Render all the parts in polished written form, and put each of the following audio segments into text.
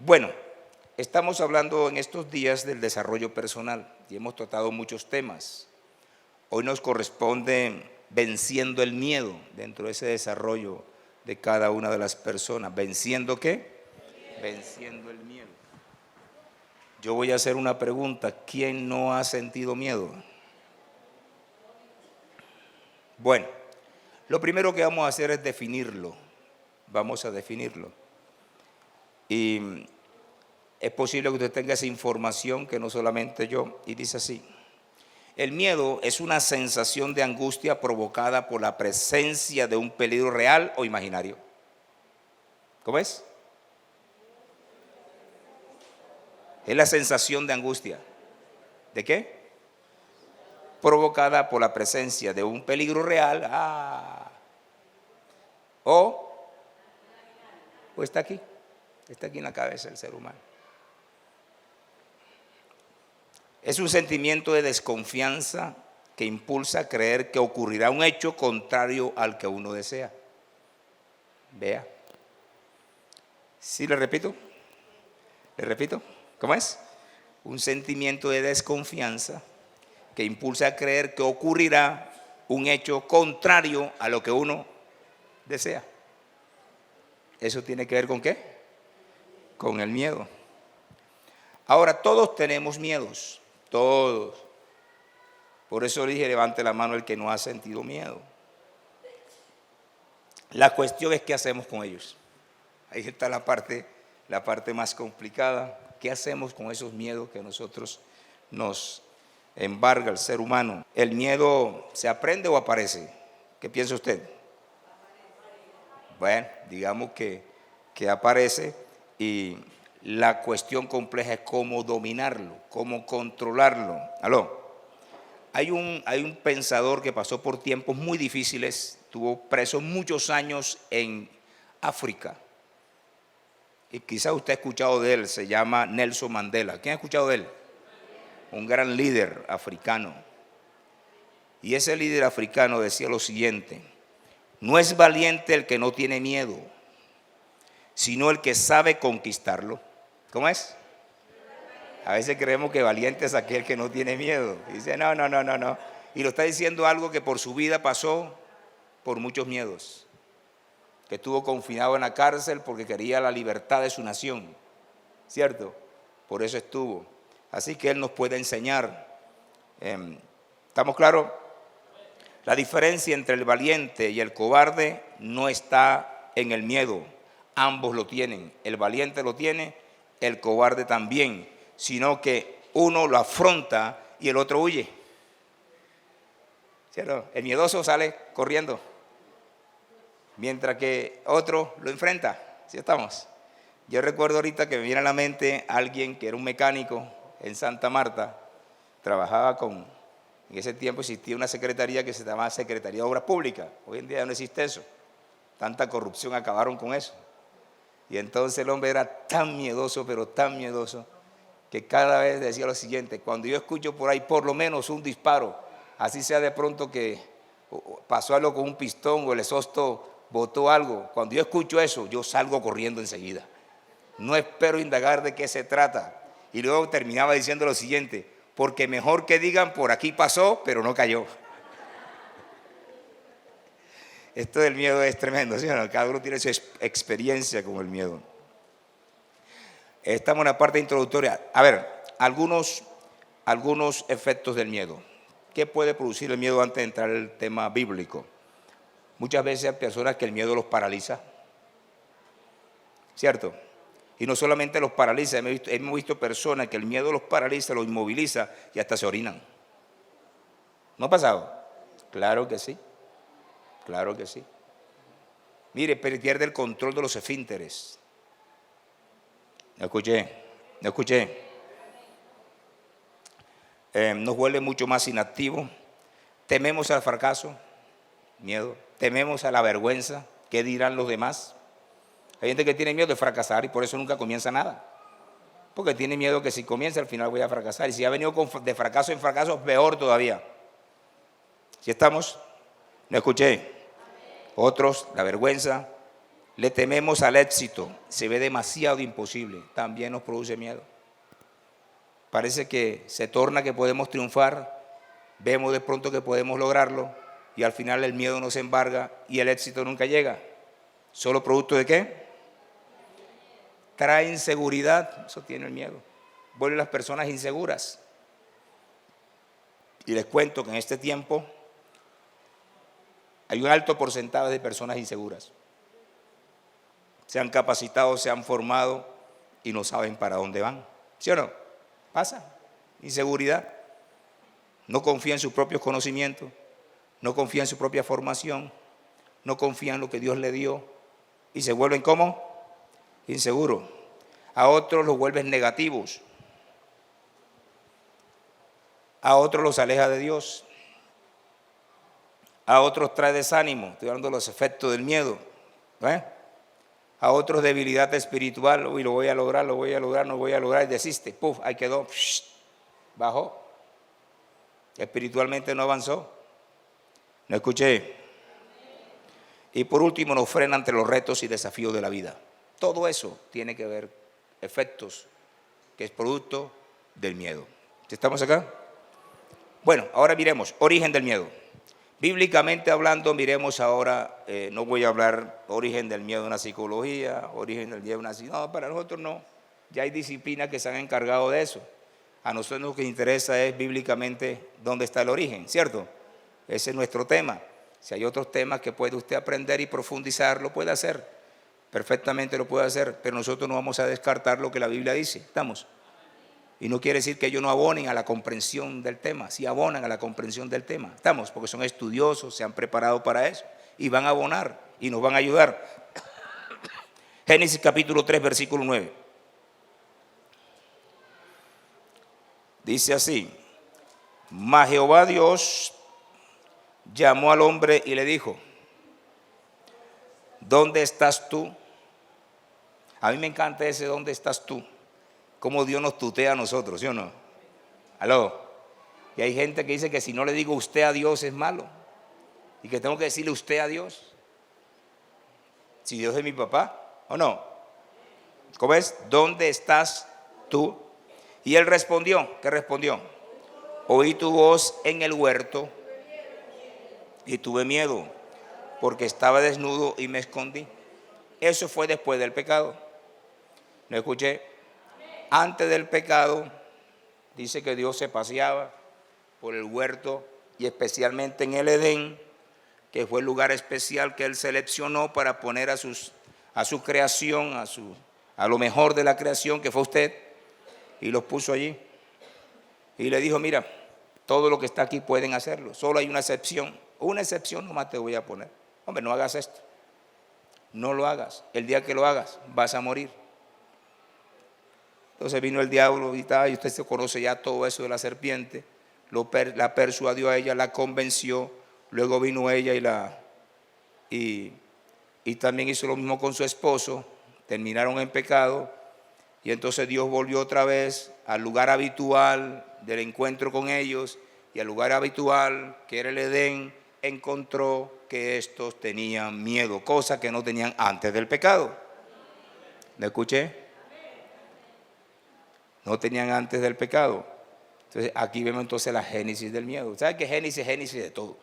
Bueno, estamos hablando en estos días del desarrollo personal y hemos tratado muchos temas. Hoy nos corresponde venciendo el miedo dentro de ese desarrollo de cada una de las personas. ¿Venciendo qué? Venciendo el miedo. Yo voy a hacer una pregunta. ¿Quién no ha sentido miedo? Bueno, lo primero que vamos a hacer es definirlo. Vamos a definirlo. Y es posible que usted tenga esa información, que no solamente yo, y dice así: el miedo es una sensación de angustia provocada por la presencia de un peligro real o imaginario. ¿Cómo es? Es la sensación de angustia. ¿De qué? Provocada por la presencia de un peligro real o está aquí en la cabeza del ser humano. Es un sentimiento de desconfianza que impulsa a creer que ocurrirá un hecho contrario al que uno desea. Vea. ¿Sí le repito? ¿Le repito? ¿Cómo es? Un sentimiento de desconfianza que impulsa a creer que ocurrirá un hecho contrario a lo que uno desea. ¿Eso tiene que ver con qué? Con el miedo. Ahora, todos tenemos miedos. Todos. Por eso le dije, levante la mano el que no ha sentido miedo. La cuestión es qué hacemos con ellos. Ahí está la parte más complicada. ¿Qué hacemos con esos miedos que nosotros nos embarga el ser humano? ¿El miedo se aprende o aparece? ¿Qué piensa usted? Bueno, digamos que aparece, y la cuestión compleja es cómo dominarlo, cómo controlarlo. ¿Aló? Hay un pensador que pasó por tiempos muy difíciles, estuvo preso muchos años en África. Y quizás usted ha escuchado de él, se llama Nelson Mandela. ¿Quién ha escuchado de él? Un gran líder africano. Y ese líder africano decía lo siguiente: no es valiente el que no tiene miedo, sino el que sabe conquistarlo. ¿Cómo es? A veces creemos que valiente es aquel que no tiene miedo. Y dice, no. Y lo está diciendo algo que por su vida pasó por muchos miedos. Que estuvo confinado en la cárcel porque quería la libertad de su nación. ¿Cierto? Por eso estuvo. Así que él nos puede enseñar. ¿Estamos claros? La diferencia entre el valiente y el cobarde no está en el miedo. Ambos lo tienen. El valiente lo tiene, el cobarde también. Sino que uno lo afronta y el otro huye. ¿Cierto? El miedoso sale corriendo, mientras que otro lo enfrenta. ¿Sí estamos? Yo recuerdo ahorita que me viene a la mente alguien que era un mecánico en Santa Marta. Trabajaba en ese tiempo existía una secretaría que se llamaba Secretaría de Obras Públicas. Hoy en día no existe eso. Tanta corrupción, acabaron con eso. Y entonces el hombre era tan miedoso, pero tan miedoso, que cada vez decía lo siguiente: cuando yo escucho por ahí por lo menos un disparo, así sea de pronto que pasó algo con un pistón o el exhausto botó algo, cuando yo escucho eso, yo salgo corriendo enseguida. No espero indagar de qué se trata. Y luego terminaba diciendo lo siguiente: porque mejor que digan por aquí pasó, pero no cayó. Esto del miedo es tremendo, ¿sí? Cada uno tiene su experiencia con el miedo. Estamos en la parte introductoria. A ver, algunos efectos del miedo. ¿Qué puede producir el miedo antes de entrar en el tema bíblico? Muchas veces hay personas que el miedo los paraliza, ¿cierto? Y no solamente los paraliza, hemos visto personas que el miedo los paraliza, los inmoviliza y hasta se orinan. ¿No ha pasado? Claro que sí, claro que sí. Mire, pierde el control de los esfínteres. No escuché. Nos vuelve mucho más inactivos. Tememos al fracaso, miedo. Tememos a la vergüenza. ¿Qué dirán los demás? Hay gente que tiene miedo de fracasar y por eso nunca comienza nada. Porque tiene miedo que si comienza al final voy a fracasar. Y si ha venido de fracaso en fracaso, peor todavía. ¿Sí estamos? No escuché. Otros, la vergüenza. Le tememos al éxito, se ve demasiado imposible, también nos produce miedo. Parece que se torna que podemos triunfar, vemos de pronto que podemos lograrlo y al final el miedo nos embarga y el éxito nunca llega. ¿Solo producto de qué? Trae inseguridad, eso tiene el miedo. Vuelve a las personas inseguras. Y les cuento que en este tiempo hay un alto porcentaje de personas inseguras. Se han capacitado, se han formado y no saben para dónde van. ¿Sí o no? Pasa. Inseguridad. No confía en sus propios conocimientos, no confía en su propia formación, no confía en lo que Dios le dio y se vuelven ¿cómo? Inseguros. A otros los vuelven negativos. A otros los aleja de Dios. A otros trae desánimo. Estoy hablando de los efectos del miedo. A otros debilidad espiritual. Uy, lo voy a lograr, no voy a lograr. Y desiste. Puf, ahí quedó. Bajó. Espiritualmente no avanzó. No escuché. Y por último nos frena ante los retos y desafíos de la vida. Todo eso tiene que ver efectos que es producto del miedo. ¿Estamos acá? Bueno, ahora miremos origen del miedo. Bíblicamente hablando, miremos ahora, no voy a hablar origen del miedo en la psicología, origen del miedo en la psicología. No, para nosotros no. Ya hay disciplinas que se han encargado de eso. A nosotros lo que nos interesa es bíblicamente dónde está el origen, ¿cierto? Ese es nuestro tema. Si hay otros temas que puede usted aprender y profundizar, lo puede hacer. Perfectamente lo puede hacer, pero nosotros no vamos a descartar lo que la Biblia dice. ¿Estamos? Y no quiere decir que ellos no abonen a la comprensión del tema. Sí abonan a la comprensión del tema. ¿Estamos? Porque son estudiosos, se han preparado para eso y van a abonar y nos van a ayudar. Génesis capítulo 3, versículo 9. Dice así: mas Jehová Dios llamó al hombre y le dijo: ¿dónde estás tú? A mí me encanta ese ¿dónde estás tú? Cómo Dios nos tutea a nosotros, ¿sí o no? ¿Aló? Y hay gente que dice que si no le digo usted a Dios es malo y que tengo que decirle usted a Dios. Si Dios es mi papá, ¿o no? ¿Cómo es? ¿Dónde estás tú? Y él respondió, ¿qué respondió? Oí tu voz en el huerto y tuve miedo porque estaba desnudo y me escondí. Eso fue después del pecado. ¿No escuché? Antes del pecado, dice que Dios se paseaba por el huerto y especialmente en el Edén, que fue el lugar especial que él seleccionó para poner a su creación, a lo mejor de la creación que fue usted, y los puso allí. Y le dijo: mira, todo lo que está aquí pueden hacerlo, solo hay una excepción nomás te voy a poner. Hombre, no hagas esto, no lo hagas, el día que lo hagas vas a morir. Entonces vino el diablo y usted se conoce ya todo eso de la serpiente, la persuadió a ella, la convenció, luego vino ella y también hizo lo mismo con su esposo, terminaron en pecado y entonces Dios volvió otra vez al lugar habitual del encuentro con ellos y al lugar habitual que era el Edén, encontró que estos tenían miedo, cosa que no tenían antes del pecado. ¿Me escuché? No tenían antes del pecado. Entonces aquí vemos entonces la génesis del miedo. ¿Sabe qué Génesis es génesis de todo?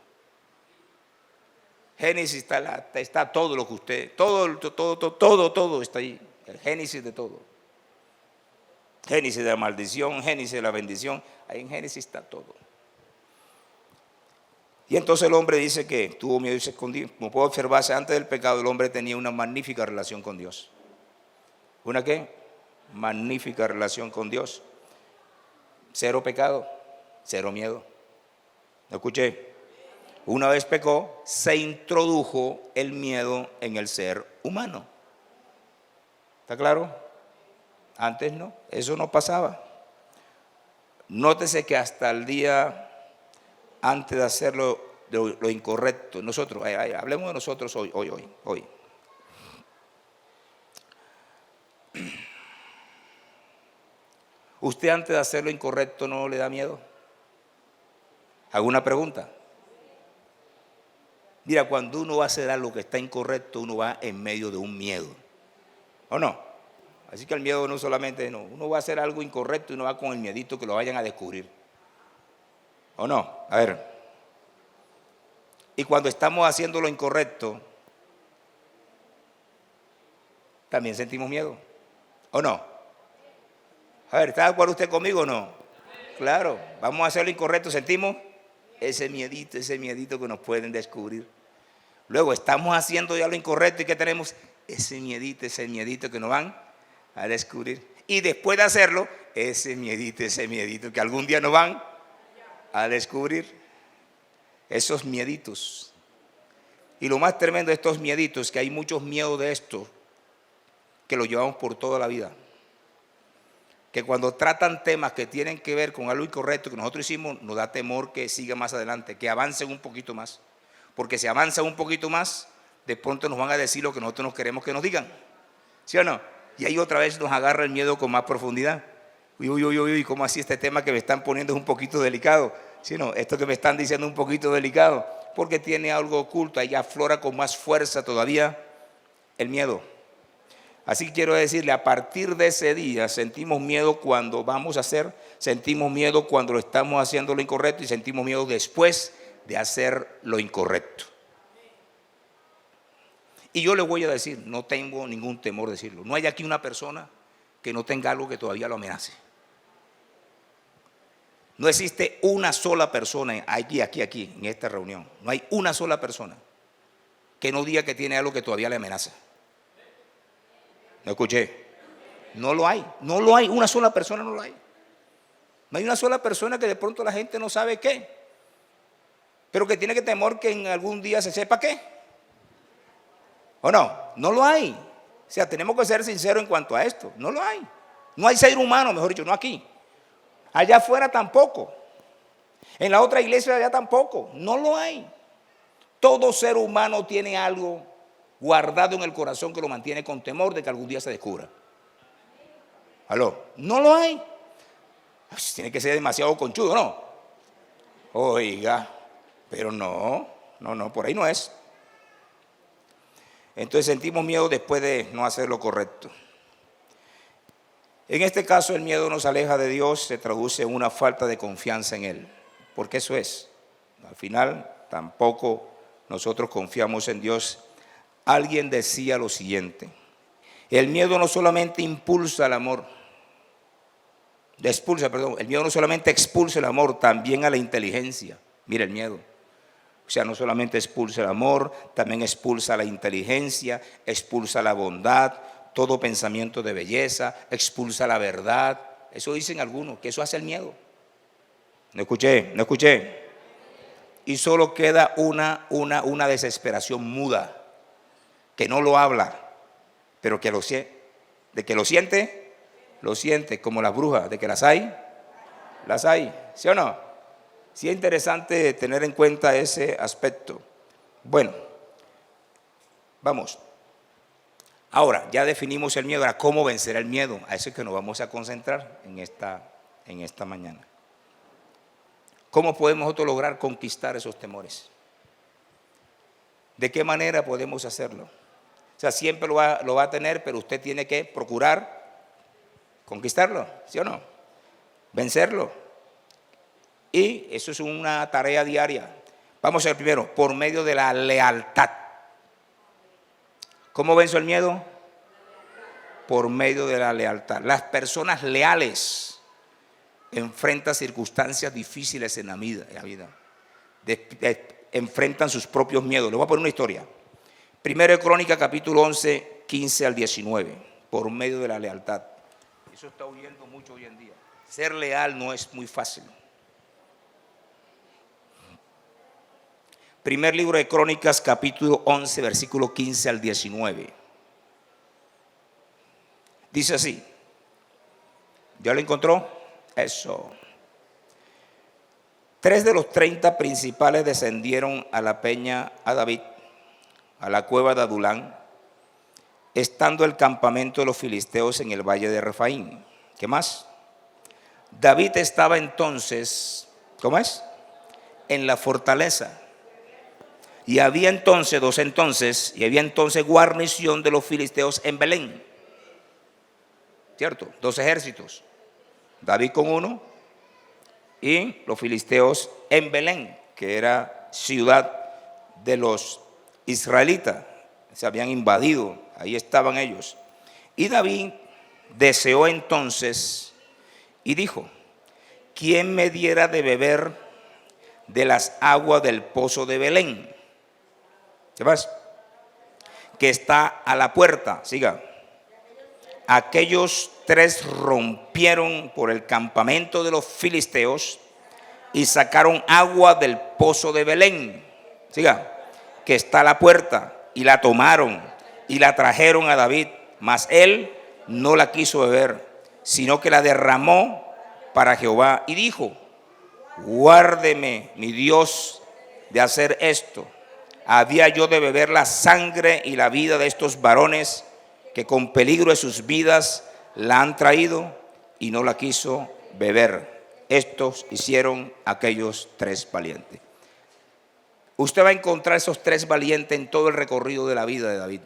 Génesis está todo lo que usted, todo está ahí. El génesis de todo. Génesis de la maldición, génesis de la bendición. Ahí en Génesis está todo. Y entonces el hombre dice que tuvo miedo y se escondió. Como puede observarse, antes del pecado el hombre tenía una magnífica relación con Dios. ¿Una qué? Magnífica relación con Dios. Cero pecado, cero miedo. ¿No escuché? Una vez pecó, se introdujo el miedo en el ser humano. ¿Está claro? Antes no, eso no pasaba. Nótese que hasta el día antes de hacer lo incorrecto, nosotros, hablemos de nosotros hoy. ¿Usted antes de hacer lo incorrecto no le da miedo? ¿Alguna pregunta? Mira, cuando uno va a hacer algo que está incorrecto, uno va en medio de un miedo. ¿O no? Así que el miedo no solamente, no, uno va a hacer algo incorrecto y uno va con el miedito que lo vayan a descubrir. ¿O no? A ver. Y cuando estamos haciendo lo incorrecto, también sentimos miedo. ¿O no? A ver, ¿está de acuerdo usted conmigo o no? Claro, vamos a hacer lo incorrecto, sentimos ese miedito que nos pueden descubrir. Luego estamos haciendo ya lo incorrecto y ¿qué tenemos? Ese miedito que nos van a descubrir. Y después de hacerlo, ese miedito que algún día nos van a descubrir. Esos mieditos. Y lo más tremendo de estos mieditos, que hay muchos miedos de estos que los llevamos por toda la vida. Que cuando tratan temas que tienen que ver con algo incorrecto que nosotros hicimos, nos da temor que siga más adelante, que avancen un poquito más. Porque si avanzan un poquito más, de pronto nos van a decir lo que nosotros no queremos que nos digan. ¿Sí o no? Y ahí otra vez nos agarra el miedo con más profundidad. Uy, ¿cómo así este tema que me están poniendo es un poquito delicado? ¿Sí o no? Esto que me están diciendo es un poquito delicado, porque tiene algo oculto, ahí aflora con más fuerza todavía el miedo. Así que quiero decirle, a partir de ese día sentimos miedo cuando vamos a hacer, sentimos miedo cuando lo estamos haciendo lo incorrecto y sentimos miedo después de hacer lo incorrecto. Y yo le voy a decir, no tengo ningún temor de decirlo, no hay aquí una persona que no tenga algo que todavía lo amenace. No existe una sola persona aquí, en esta reunión, no hay una sola persona que no diga que tiene algo que todavía le amenaza. ¿No escuché? No lo hay, una sola persona no lo hay. No hay una sola persona que de pronto la gente no sabe qué, pero que tiene que temor que en algún día se sepa qué. ¿O no? No lo hay. O sea, tenemos que ser sinceros en cuanto a esto. No lo hay. No hay ser humano, mejor dicho, no aquí. Allá afuera tampoco. En la otra iglesia allá tampoco. No lo hay. Todo ser humano tiene algo guardado en el corazón que lo mantiene con temor de que algún día se descubra. ¿Aló? No lo hay. Tiene que ser demasiado conchudo, ¿no? Oiga, pero no, por ahí no es. Entonces sentimos miedo después de no hacer lo correcto. En este caso el miedo nos aleja de Dios, se traduce en una falta de confianza en Él. Porque eso es. Al final tampoco nosotros confiamos en Dios. Alguien decía lo siguiente: el miedo no solamente impulsa el amor, el miedo no solamente expulsa el amor, también a la inteligencia. Mira el miedo. O sea, no solamente expulsa el amor, también expulsa la inteligencia, expulsa la bondad, todo pensamiento de belleza, expulsa la verdad. Eso dicen algunos, que eso hace el miedo. No escuché. Y solo queda una desesperación muda, que no lo habla, pero que de que lo siente, como las brujas, de que las hay, ¿sí o no? Sí es interesante tener en cuenta ese aspecto. Bueno, vamos. Ahora, ya definimos el miedo. Ahora, ¿cómo vencer el miedo? A eso es que nos vamos a concentrar en esta mañana. ¿Cómo podemos nosotros lograr conquistar esos temores? ¿De qué manera podemos hacerlo? O sea, siempre lo va a tener, pero usted tiene que procurar conquistarlo, ¿sí o no? Vencerlo. Y eso es una tarea diaria. Vamos a ver primero, por medio de la lealtad. ¿Cómo venzo el miedo? Por medio de la lealtad. Las personas leales enfrentan circunstancias difíciles en la vida. Enfrentan sus propios miedos. Les voy a poner una historia. Primero de Crónicas, capítulo 11, 15 al 19. Por medio de la lealtad. Eso está huyendo mucho hoy en día. Ser leal no es muy fácil. Primer libro de Crónicas, capítulo 11, versículo 15 al 19. Dice así. ¿Ya lo encontró? Eso. 3 de los 30 principales descendieron a la peña a David, a la cueva de Adulán, estando el campamento de los filisteos en el valle de Refaín. ¿Qué más? David estaba entonces, ¿cómo es? En la fortaleza. Y había entonces guarnición de los filisteos en Belén. ¿Cierto? 2 ejércitos. David con uno y los filisteos en Belén, que era ciudad de los israelitas. Se habían invadido, ahí estaban ellos. Y David deseó entonces y dijo: ¿quién me diera de beber de las aguas del pozo de Belén? ¿Qué pasa? Que está a la puerta. Siga. Aquellos 3 rompieron por el campamento de los filisteos y sacaron agua del pozo de Belén. Siga. Que está a la puerta, y la tomaron y la trajeron a David, mas él no la quiso beber, sino que la derramó para Jehová y dijo: guárdeme mi Dios de hacer esto. Había yo de beber la sangre y la vida de estos varones que con peligro de sus vidas la han traído, y no la quiso beber. Estos hicieron aquellos 3 valientes. Usted va a encontrar esos 3 valientes en todo el recorrido de la vida de David.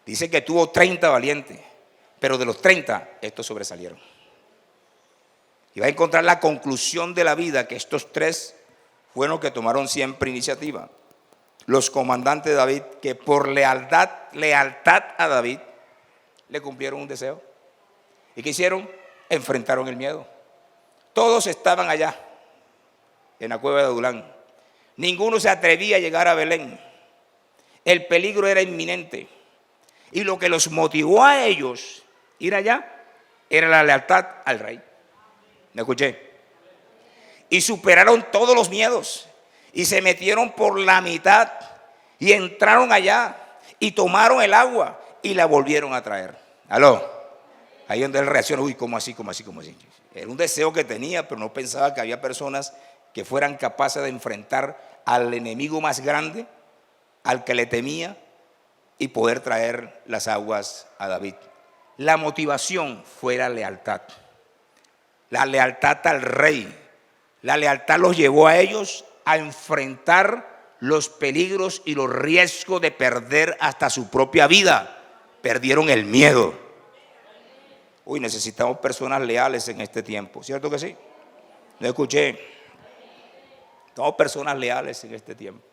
Dice que tuvo 30 valientes, pero de los 30, estos sobresalieron. Y va a encontrar la conclusión de la vida, que estos 3 fueron los que tomaron siempre iniciativa. Los comandantes de David, que por lealtad a David, le cumplieron un deseo. ¿Y qué hicieron? Enfrentaron el miedo. Todos estaban allá, en la cueva de Adulán. Ninguno se atrevía a llegar a Belén. El peligro era inminente. Y lo que los motivó a ellos ir allá era la lealtad al rey. ¿Me escuché? Y superaron todos los miedos y se metieron por la mitad y entraron allá y tomaron el agua y la volvieron a traer. ¿Aló? Ahí donde él reacciona: uy, ¿cómo así? Era un deseo que tenía, pero no pensaba que había personas que fueran capaces de enfrentar al enemigo más grande, al que le temía, y poder traer las aguas a David. La motivación fue la lealtad. La lealtad al rey. La lealtad los llevó a ellos a enfrentar los peligros y los riesgos de perder hasta su propia vida. Perdieron el miedo. Uy, necesitamos personas leales en este tiempo. ¿Cierto que sí? ¿No escuché? Somos personas leales en este tiempo.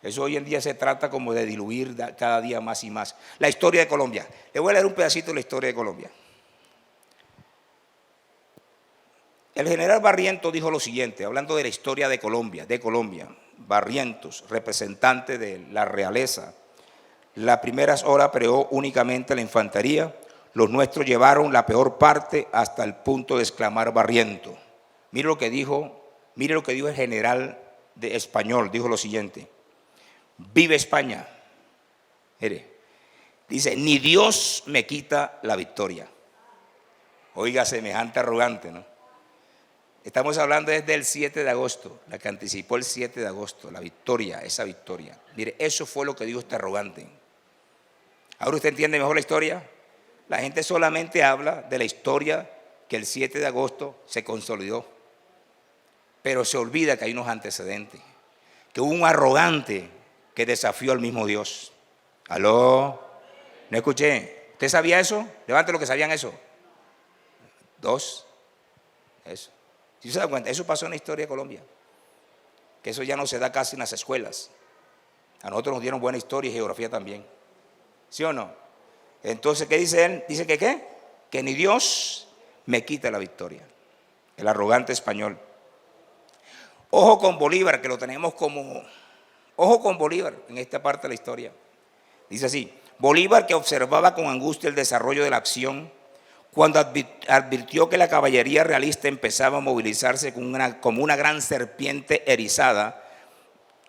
Eso hoy en día se trata como de diluir cada día más y más. La historia de Colombia. Le voy a leer un pedacito de la historia de Colombia. El general Barrientos dijo lo siguiente, hablando de la historia de Colombia. Barrientos, representante de la realeza. Las primeras horas peleó únicamente la infantería. Los nuestros llevaron la peor parte hasta el punto de exclamar Barrientos. Mire lo que dijo el general de español. Dijo lo siguiente: vive España. Mire, dice: ni Dios me quita la victoria. Oiga, semejante arrogante, ¿no? Estamos hablando desde el 7 de agosto, la que anticipó el 7 de agosto, la victoria, esa victoria. Mire, eso fue lo que dijo este arrogante. Ahora usted entiende mejor la historia. La gente solamente habla de la historia que el 7 de agosto se consolidó, pero se olvida que hay unos antecedentes, que hubo un arrogante que desafió al mismo Dios. ¿Aló? ¿No escuché? ¿Usted sabía eso? Levante lo que sabían eso. 2. Eso. Si se da cuenta, eso pasó en la historia de Colombia. Que eso ya no se da casi en las escuelas. A nosotros nos dieron buena historia y geografía también. ¿Sí o no? Entonces, ¿qué dice él? Dice que ¿qué? Que ni Dios me quita la victoria. El arrogante español. Ojo con Bolívar, que lo tenemos como... Ojo con Bolívar en esta parte de la historia. Dice así: Bolívar, que observaba con angustia el desarrollo de la acción, cuando advirtió que la caballería realista empezaba a movilizarse como una gran serpiente erizada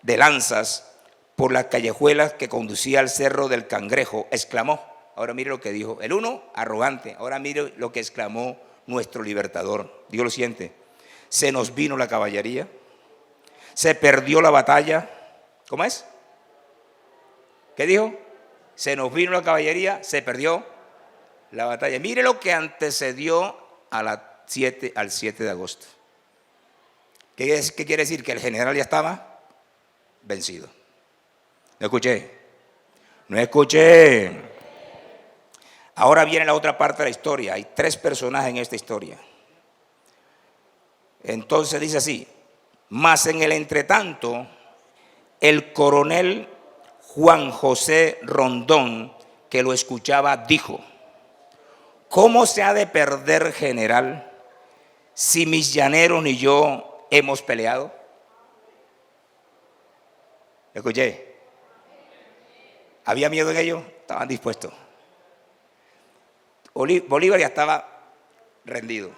de lanzas por las callejuelas que conducía al Cerro del Cangrejo, exclamó. Ahora mire lo que dijo el uno, arrogante. Ahora mire lo que exclamó nuestro libertador. Digo lo siguiente: se nos vino la caballería, se perdió la batalla. ¿Cómo es? ¿Qué dijo? Se nos vino la caballería, se perdió la batalla. Mire lo que antecedió al 7 de agosto. ¿Qué quiere decir? Que el general ya estaba vencido. No escuché. No escuché. Ahora viene la otra parte de la historia. Hay 3 personajes en esta historia. Entonces dice así: mas en el entretanto, el coronel Juan José Rondón, que lo escuchaba, dijo: ¿cómo se ha de perder, general, si mis llaneros ni yo hemos peleado? ¿Escuché? ¿Había miedo en ellos? Estaban dispuestos. Bolívar ya estaba rendido.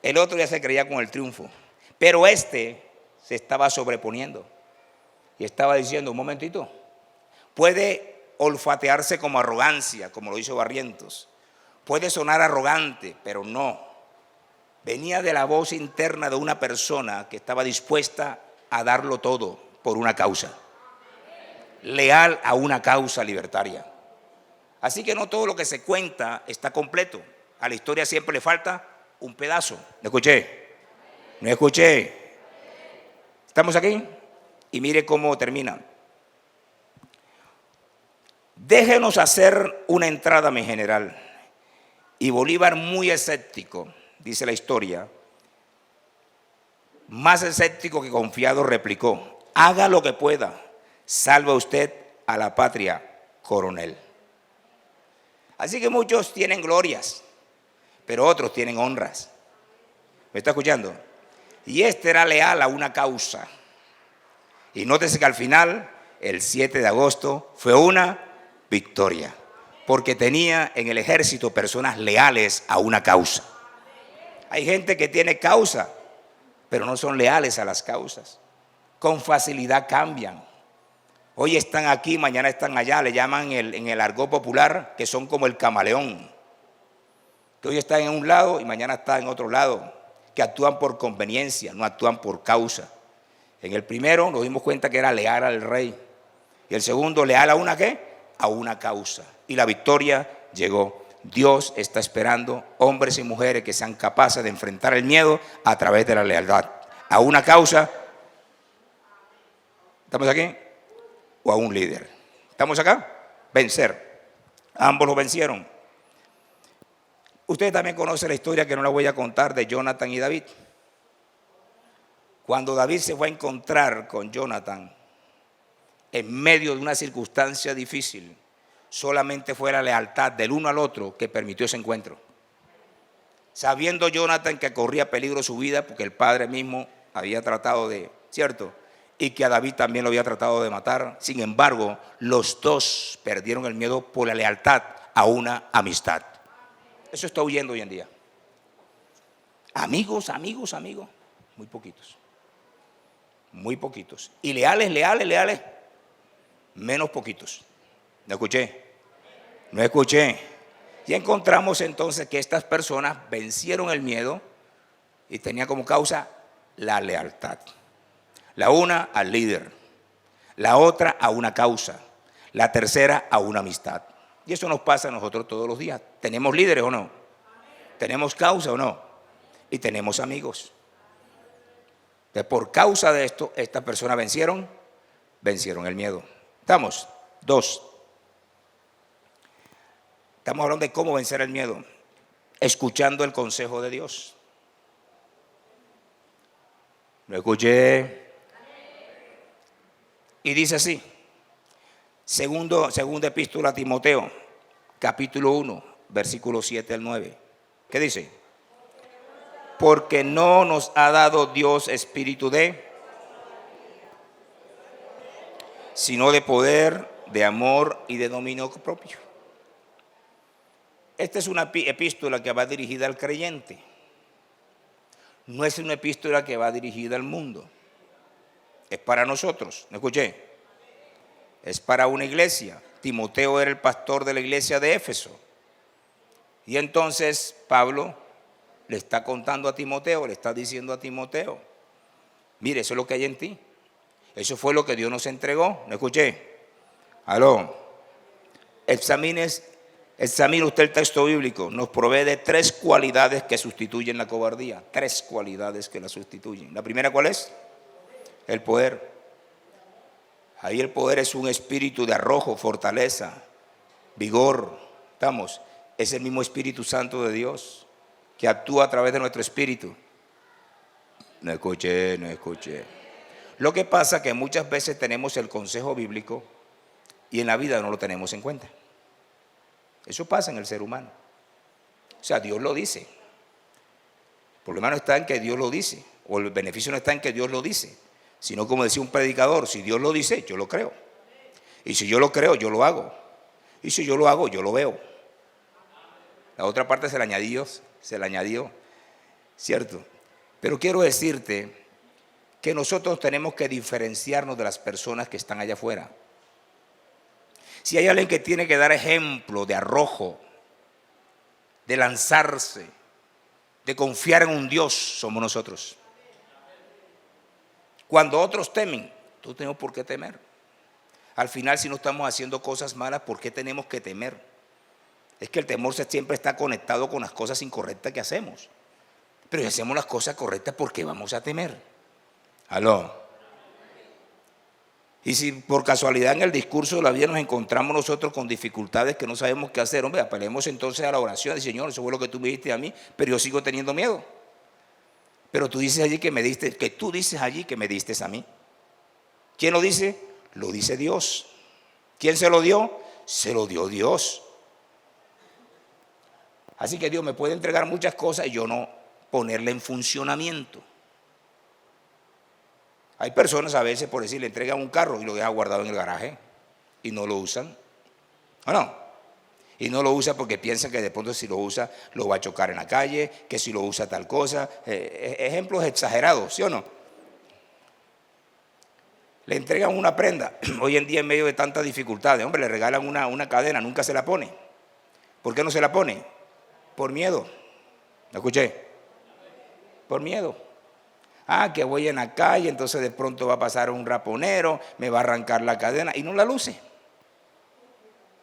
El otro ya se creía con el triunfo. Pero este se estaba sobreponiendo. Y estaba diciendo: un momentito, puede olfatearse como arrogancia, como lo hizo Barrientos. Puede sonar arrogante, pero no. Venía de la voz interna de una persona que estaba dispuesta a darlo todo por una causa. Leal a una causa libertaria. Así que no todo lo que se cuenta está completo. A la historia siempre le falta un pedazo. ¿No escuché? ¿No escuché? ¿Estamos aquí? Y mire cómo termina. Déjenos hacer una entrada, mi general. Y Bolívar, muy escéptico, dice la historia, más escéptico que confiado, replicó: haga lo que pueda, salve usted a la patria, coronel. Así que muchos tienen glorias, pero otros tienen honras. ¿Me está escuchando? Y este era leal a una causa. Y nótese que al final, el 7 de agosto, fue una victoria, porque tenía en el ejército personas leales a una causa. Hay gente que tiene causa, pero no son leales a las causas. Con facilidad cambian. Hoy están aquí, mañana están allá. Le llaman en el argot popular que son como el camaleón, que hoy están en un lado y mañana están en otro lado, que actúan por conveniencia, no actúan por causa. En el primero nos dimos cuenta que era leal al rey, y el segundo leal a una ¿qué? A una causa. Y la victoria llegó. Dios está esperando hombres y mujeres que sean capaces de enfrentar el miedo a través de la lealtad a una causa. ¿Estamos aquí? O a un líder. ¿Estamos acá? Vencer. Ambos lo vencieron. Ustedes también conocen la historia, que no la voy a contar, de Jonathan y David. Cuando David se fue a encontrar con Jonathan en medio de una circunstancia difícil, solamente fue la lealtad del uno al otro que permitió ese encuentro. Sabiendo Jonathan que corría peligro su vida, porque el padre mismo había tratado de, ¿cierto?, y que a David también lo había tratado de matar. Sin embargo, los dos perdieron el miedo por la lealtad a una amistad. Eso está huyendo hoy en día. Amigos, muy poquitos. Muy poquitos. Y leales, menos poquitos. ¿No escuché? No escuché. Y encontramos entonces que estas personas vencieron el miedo y tenían como causa la lealtad. La una al líder, la otra a una causa, la tercera a una amistad. Y eso nos pasa a nosotros todos los días. ¿Tenemos líderes o no? ¿Tenemos causa o no? Y tenemos amigos. Entonces, por causa de esto, estas personas vencieron el miedo. ¿Estamos? 2. Estamos hablando de cómo vencer el miedo. Escuchando el consejo de Dios. Lo escuché. Y dice así, segunda epístola a Timoteo, capítulo 1, versículo 7 al 9. ¿Qué dice? Porque no nos ha dado Dios espíritu sino de poder, de amor y de dominio propio. Esta es una epístola que va dirigida al creyente. No es una epístola que va dirigida al mundo. Es para nosotros. ¿Me escuché? Es para una iglesia. Timoteo era el pastor de la iglesia de Éfeso. Y entonces Pablo le está contando a Timoteo, le está diciendo a Timoteo: mire, eso es lo que hay en ti. Eso fue lo que Dios nos entregó. ¿Me escuché? Aló. Examine usted el texto bíblico. Nos provee de 3 cualidades que sustituyen la cobardía. 3 cualidades que la sustituyen. La primera, ¿cuál es? El poder. Ahí el poder es un espíritu de arrojo, fortaleza, vigor. ¿Estamos? Es el mismo Espíritu Santo de Dios que actúa a través de nuestro espíritu. No escuché, no escuché. Lo que pasa es que muchas veces tenemos el consejo bíblico y en la vida no lo tenemos en cuenta. Eso pasa en el ser humano. O sea, Dios lo dice. El problema no está en que Dios lo dice, o el beneficio no está en que Dios lo dice, sino como decía un predicador, si Dios lo dice, yo lo creo. Y si yo lo creo, yo lo hago. Y si yo lo hago, yo lo veo. La otra parte se le añadió, ¿cierto? Pero quiero decirte que nosotros tenemos que diferenciarnos de las personas que están allá afuera. Si hay alguien que tiene que dar ejemplo de arrojo, de lanzarse, de confiar en un Dios, somos nosotros. Cuando otros temen, no tenemos por qué temer. Al final, si no estamos haciendo cosas malas, ¿por qué tenemos que temer? Es que el temor siempre está conectado con las cosas incorrectas que hacemos. Pero si hacemos las cosas correctas, ¿por qué vamos a temer? ¿Aló? Y si por casualidad en el discurso de la vida nos encontramos nosotros con dificultades que no sabemos qué hacer, hombre, apelemos entonces a la oración. Señor, eso fue lo que tú me diste a mí, pero yo sigo teniendo miedo. Pero tú dices allí que me diste, que tú dices allí que me diste a mí. ¿Quién lo dice? Lo dice Dios. ¿Quién se lo dio? Se lo dio Dios. Así que Dios me puede entregar muchas cosas y yo no ponerle en funcionamiento. Hay personas a veces, por decir, le entregan un carro y lo dejan guardado en el garaje y no lo usan. ¿O no? Y no lo usa porque piensan que de pronto si lo usa lo va a chocar en la calle, que si lo usa tal cosa. Ejemplos exagerados, ¿sí o no? Le entregan una prenda. Hoy en día en medio de tantas dificultades, hombre, le regalan una cadena, nunca se la pone. ¿Por qué no se la pone? Por miedo. ¿Lo escuché? Por miedo. Ah, que voy en la calle, entonces de pronto va a pasar un raponero, me va a arrancar la cadena y no la luce.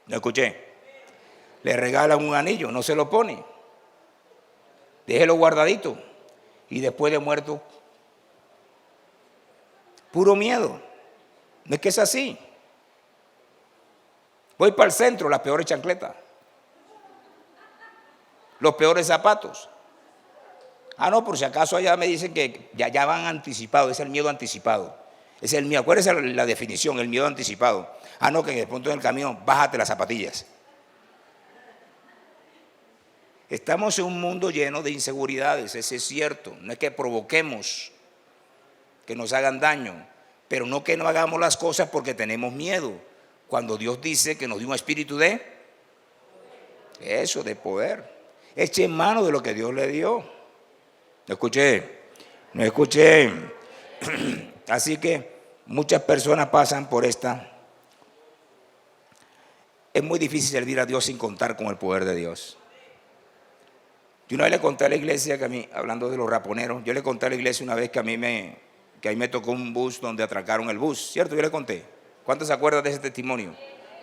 ¿Lo escuché? Le regalan un anillo, no se lo pone. Déjelo guardadito y después de muerto, puro miedo. No es que es así. Voy para el centro, las peores chancletas, los peores zapatos. Ah, no, por si acaso allá me dicen que ya van anticipados, es el miedo anticipado. Es el miedo, acuérdense la definición, el miedo anticipado. Ah, no, que de pronto en el camino, bájate las zapatillas. Estamos en un mundo lleno de inseguridades, ese es cierto. No es que provoquemos que nos hagan daño, pero no que no hagamos las cosas porque tenemos miedo. Cuando Dios dice que nos dio un espíritu de eso, de poder. Eche mano de lo que Dios le dio. No escuché, no escuché. Así que muchas personas pasan por esta. Es muy difícil servir a Dios sin contar con el poder de Dios. Yo una vez le conté a la iglesia que a mí, hablando de los raponeros, yo le conté a la iglesia una vez que a mí me tocó un bus donde atracaron el bus, ¿cierto? Yo le conté. ¿Cuántos se acuerdan de ese testimonio?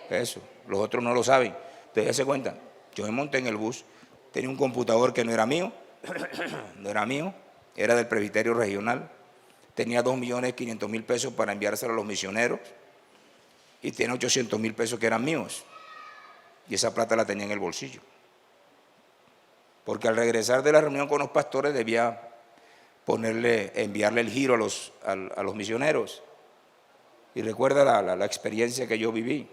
Eso, los otros no lo saben. Ustedes ya se cuentan. Yo me monté en el bus, tenía un computador que no era mío, era del presbiterio regional, tenía 2.500.000 pesos para enviárselo a los misioneros y tenía 800.000 pesos que eran míos y esa plata la tenía en el bolsillo porque al regresar de la reunión con los pastores debía enviarle el giro a los misioneros. Y recuerda la experiencia que yo viví.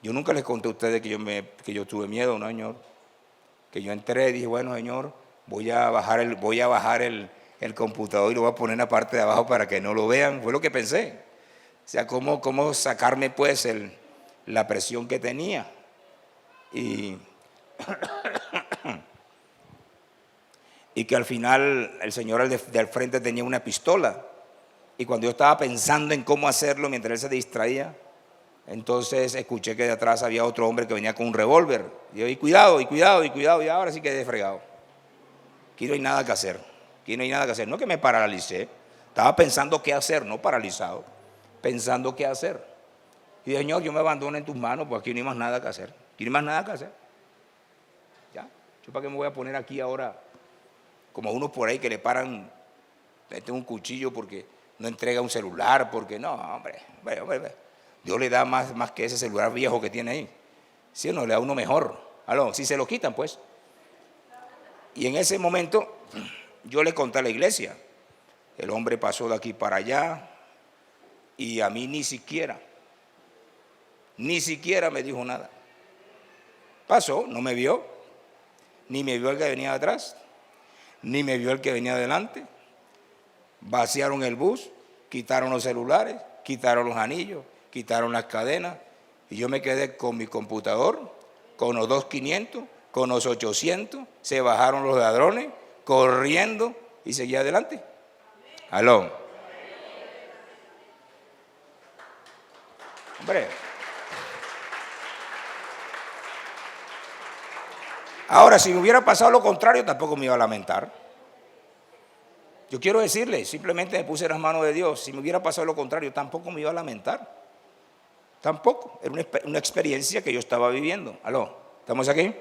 Yo nunca les conté a ustedes que yo tuve miedo, ¿no, Señor? Que yo entré y dije, bueno, Señor, voy a bajar el computador y lo voy a poner en la parte de abajo para que no lo vean. Fue lo que pensé. O sea, cómo sacarme pues la presión que tenía. Y que al final el señor del frente tenía una pistola. Y cuando yo estaba pensando en cómo hacerlo mientras él se distraía, entonces escuché que de atrás había otro hombre que venía con un revólver. Y yo, y cuidado, y ahora sí quedé fregado. Aquí no hay nada que hacer. Aquí no hay nada que hacer. No que me paralicé. Estaba pensando qué hacer, no paralizado. Pensando qué hacer. Y dije, Señor, yo me abandono en tus manos, pues aquí no hay más nada que hacer. Aquí no hay más nada que hacer. ¿Ya? ¿Yo para qué me voy a poner aquí ahora? Como unos por ahí que le paran un cuchillo porque no entrega un celular, porque no, hombre. Dios le da más que ese celular viejo que tiene ahí. Si no, le da uno mejor. Si se lo quitan, pues. Y en ese momento yo le conté a la iglesia. El hombre pasó de aquí para allá y a mí ni siquiera me dijo nada. Pasó, no me vio, ni me vio el que venía de atrás, ni me vio el que venía adelante. Vaciaron el bus, quitaron los celulares, quitaron los anillos, quitaron las cadenas y yo me quedé con mi computador, con los 2.500, con los 800, se bajaron los ladrones, corriendo y seguí adelante. Aló. Hombre. Ahora, si me hubiera pasado lo contrario, tampoco me iba a lamentar. Yo quiero decirle, simplemente me puse en las manos de Dios. Si me hubiera pasado lo contrario, tampoco me iba a lamentar. Tampoco. Era una experiencia que yo estaba viviendo. Aló, ¿estamos aquí?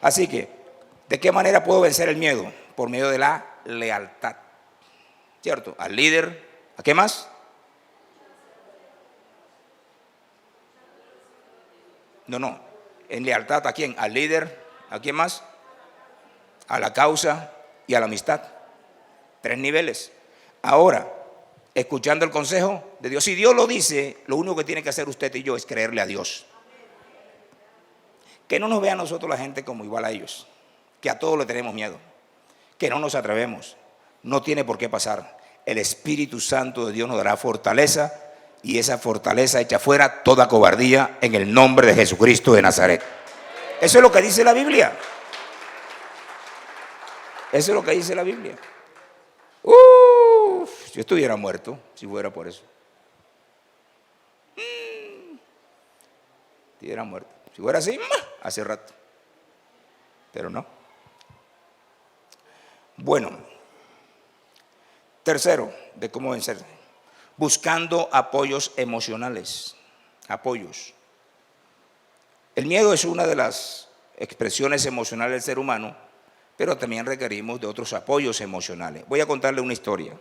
Así que, ¿de qué manera puedo vencer el miedo? Por medio de la lealtad. ¿Cierto? Al líder. ¿A qué más? No. ¿En lealtad a quién? Al líder. ¿A quién más? A la causa y a la amistad. 3 niveles. Ahora, escuchando el consejo de Dios. Si Dios lo dice, lo único que tiene que hacer usted y yo es creerle a Dios. Que no nos vea a nosotros la gente como igual a ellos. Que a todos le tenemos miedo. Que no nos atrevemos. No tiene por qué pasar. El Espíritu Santo de Dios nos dará fortaleza y esa fortaleza echa fuera toda cobardía en el nombre de Jesucristo de Nazaret. Eso es lo que dice la Biblia. Eso es lo que dice la Biblia. Yo estuviera muerto si fuera por eso. Estuviera muerto. Si fuera así, hace rato. Pero no. Bueno. Tercero, de cómo vencer. Buscando apoyos emocionales. Apoyos. El miedo es una de las expresiones emocionales del ser humano, pero también requerimos de otros apoyos emocionales. Voy a contarle una historia.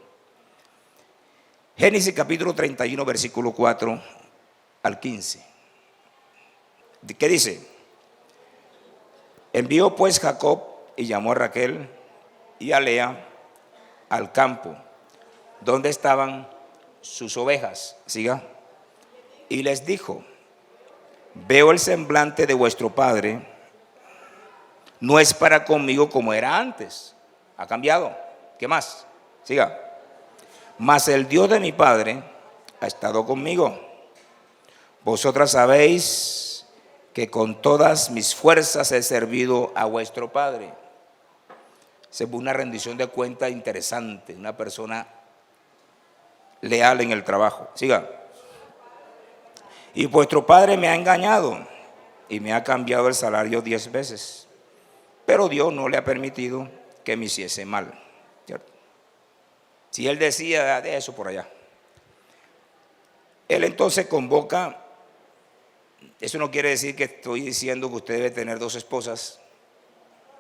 Génesis capítulo 31, versículo 4 al 15. ¿Qué dice? Envió pues Jacob y llamó a Raquel y a Lea al campo, donde estaban sus ovejas. Siga. Y les dijo: veo el semblante de vuestro padre, no es para conmigo como era antes. Ha cambiado. ¿Qué más? Siga. Mas el Dios de mi padre ha estado conmigo. Vosotras sabéis que con todas mis fuerzas he servido a vuestro padre. Esa es una rendición de cuenta interesante. Una persona leal en el trabajo. Siga. Y vuestro padre me ha engañado y me ha cambiado el salario 10 veces. Pero Dios no le ha permitido que me hiciese mal. ¿Cierto? Si él decía de eso por allá. Él entonces convoca. Eso no quiere decir que estoy diciendo que usted debe tener 2 esposas.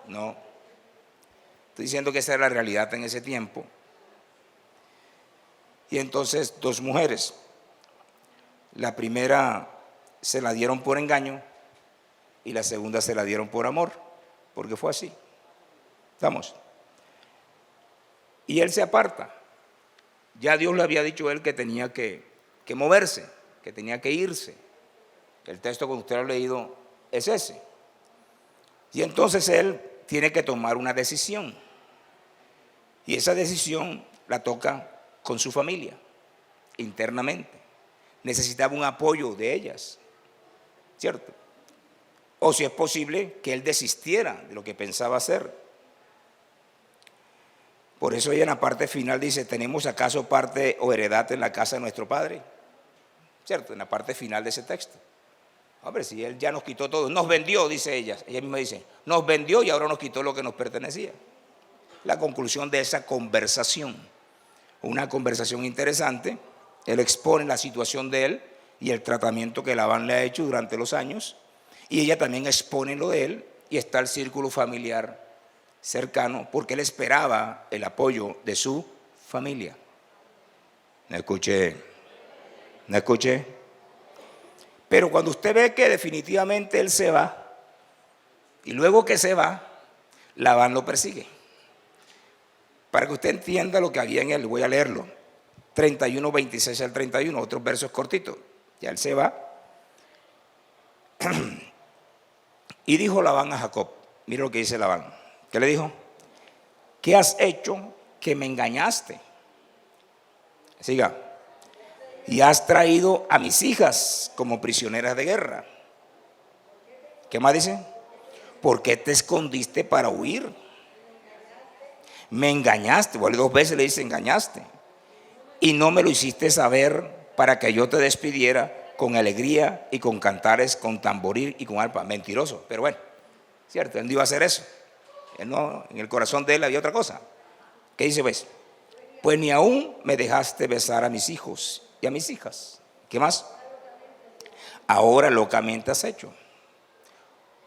No. Estoy diciendo que esa era la realidad en ese tiempo. Y entonces 2 mujeres. La primera se la dieron por engaño y la segunda se la dieron por amor, porque fue así. ¿Estamos? Y él se aparta. Ya Dios le había dicho a él que tenía que moverse, que tenía que irse. El texto que usted ha leído es ese. Y entonces él tiene que tomar una decisión. Y esa decisión la toca con su familia, internamente. Necesitaba un apoyo de ellas, ¿cierto? O si es posible que él desistiera de lo que pensaba hacer. Por eso ella en la parte final dice: ¿tenemos acaso parte o heredad en la casa de nuestro padre? ¿Cierto? En la parte final de ese texto. Hombre, si él ya nos quitó todo, nos vendió, dice ella. Ella misma dice: nos vendió y ahora nos quitó lo que nos pertenecía. La conclusión de esa conversación. Una conversación interesante. Él expone la situación de él y el tratamiento que Labán le ha hecho durante los años. Y ella también expone lo de él y está el círculo familiar cercano porque él esperaba el apoyo de su familia. ¿Me escuché? ¿Me escuché? Pero cuando usted ve que definitivamente él se va, y luego que se va, Labán lo persigue. Para que usted entienda lo que había en él, voy a leerlo. 31, 26 al 31, otros versos cortitos. Ya él se va. Y dijo Labán a Jacob, mira lo que dice Labán. ¿Qué le dijo? ¿Qué has hecho que me engañaste? Siga. Y has traído a mis hijas como prisioneras de guerra. ¿Qué más dice? ¿Por qué te escondiste para huir? Me engañaste. Bueno, 2 veces le dice engañaste. Y no me lo hiciste saber para que yo te despidiera con alegría y con cantares, con tamboril y con arpa. Mentiroso, pero bueno, cierto, él no iba a hacer eso. Él no, en el corazón de él había otra cosa. ¿Qué dice pues? Pues ni aún me dejaste besar a mis hijos y a mis hijas. ¿Qué más? Ahora locamente has hecho.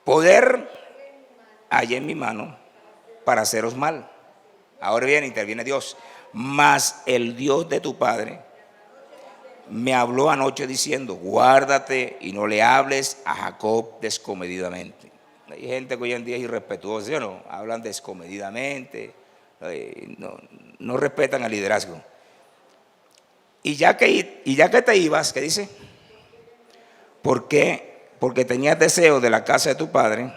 Poder hay en mi mano para haceros mal. Ahora bien, interviene Dios. Mas el Dios de tu padre me habló anoche diciendo, guárdate y no le hables a Jacob descomedidamente. Hay gente que hoy en día es irrespetuosa, ¿sí o no? Hablan descomedidamente, no respetan al liderazgo. Y ya que te ibas, ¿qué dice? ¿Por qué? Porque tenías deseo de la casa de tu padre.